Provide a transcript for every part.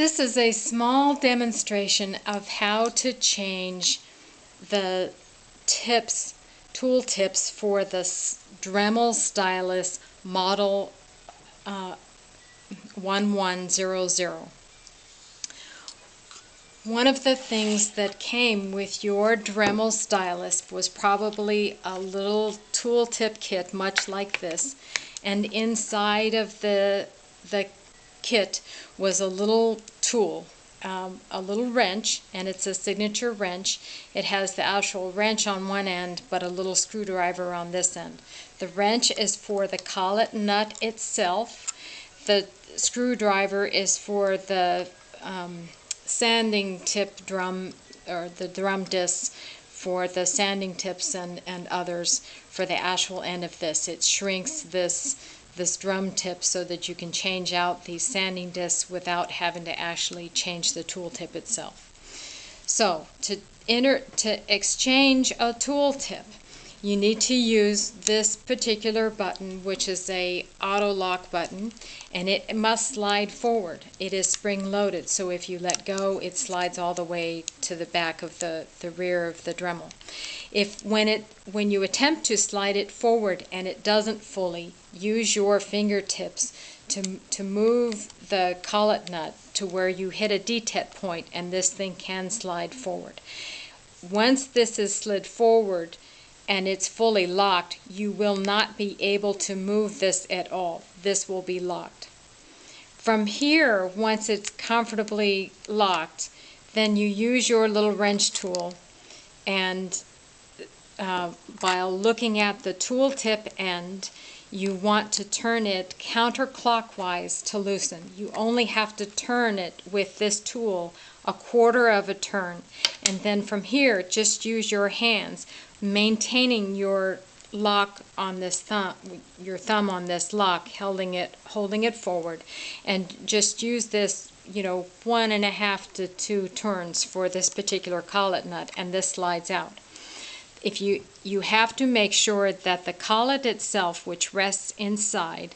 This is a small demonstration of how to change the tips, tool tips for the Dremel Stylus model 1100. One of the things that came with your Dremel Stylus was probably a little tool tip kit much like this, and inside of the kit was a little tool, a little wrench, and it's a signature wrench. It has the actual wrench on one end but a little screwdriver on this end. The wrench is for the collet nut itself. The screwdriver is for the sanding tip drum, or the drum discs for the sanding tips and others for the actual end of this. It shrinks this drum tip so that you can change out these sanding discs without having to actually change the tool tip itself. So to exchange a tool tip, you need to use this particular button, which is a auto lock button, and it must slide forward. It is spring loaded, so if you let go, it slides all the way to the back of the rear of the Dremel. When you attempt to slide it forward and it doesn't fully, use your fingertips to move the collet nut to where you hit a detent point, and this thing can slide forward. Once this is slid forward and it's fully locked, you will not be able to move this at all. This will be locked. From here, once it's comfortably locked, then you use your little wrench tool, and while looking at the tool tip end, you want to turn it counterclockwise to loosen. You only have to turn it with this tool a quarter of a turn, and then from here just use your hands, maintaining your lock on this thumb, your thumb on this lock, holding it forward, and just use this, 1.5 to 2 turns for this particular collet nut, and this slides out. If you have to make sure that the collet itself, which rests inside,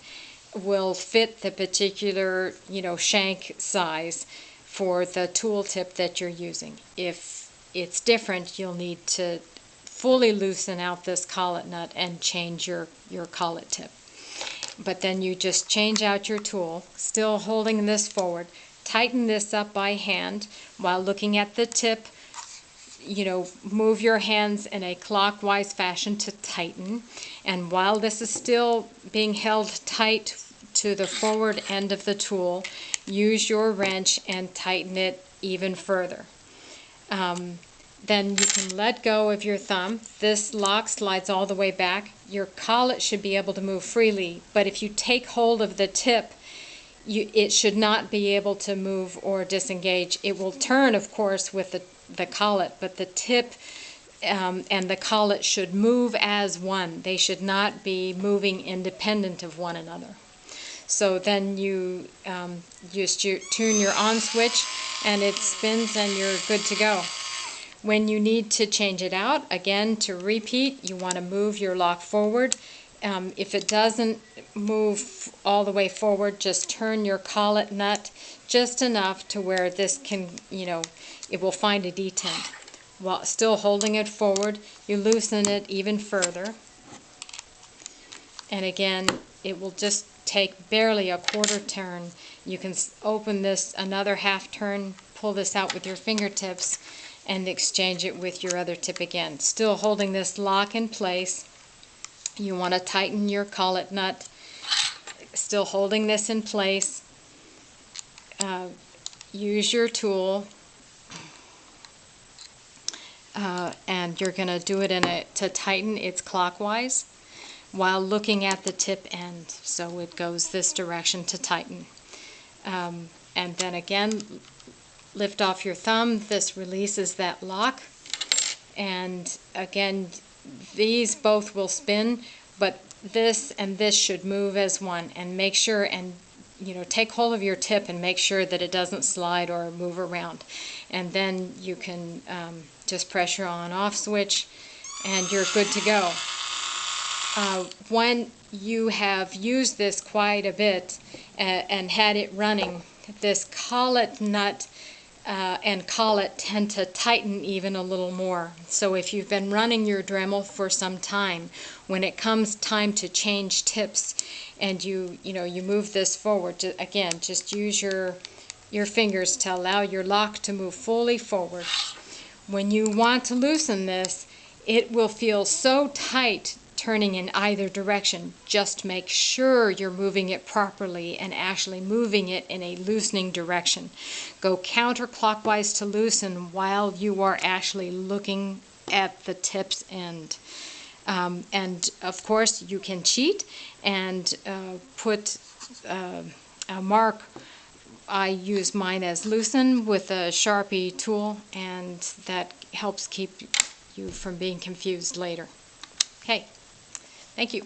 will fit the particular shank size for the tool tip that you're using. If it's different, you'll need to fully loosen out this collet nut and change your collet tip. But then you just change out your tool, still holding this forward, tighten this up by hand while looking at the tip. Move your hands in a clockwise fashion to tighten, and while this is still being held tight to the forward end of the tool, use your wrench and tighten it even further. Then you can let go of your thumb. This lock slides all the way back. Your collet should be able to move freely, but if you take hold of the tip, it should not be able to move or disengage. It will turn, of course, with the collet, but the tip and the collet should move as one. They should not be moving independent of one another. So then you tune your on switch, and it spins, and you're good to go. When you need to change it out, again, to repeat, you want to move your lock forward. If it doesn't move all the way forward, just turn your collet nut just enough to where this can, it will find a detent. While still holding it forward, you loosen it even further. And again, it will just take barely a quarter turn. You can open this another half turn, pull this out with your fingertips, and exchange it with your other tip again. Still holding this lock in place. You want to tighten your collet nut, still holding this in place. Use your tool, and you're going to do it to tighten it clockwise while looking at the tip end, so it goes this direction to tighten. And then again, lift off your thumb. This releases that lock, and again, these both will spin, but this and this should move as one. And make sure, and take hold of your tip and make sure that it doesn't slide or move around. And then you can just press your on-off switch, and you're good to go. When you have used this quite a bit and had it running this collet nut and collet tend to tighten even a little more. So if you've been running your Dremel for some time, when it comes time to change tips and you move this forward, again, just use your fingers to allow your lock to move fully forward. When you want to loosen this, it will feel so tight turning in either direction. Just make sure you're moving it properly and actually moving it in a loosening direction. Go counterclockwise to loosen while you are actually looking at the tip's end. And of course you can cheat and put a mark. I use mine as loosen with a Sharpie tool, and that helps keep you from being confused later. Okay, thank you.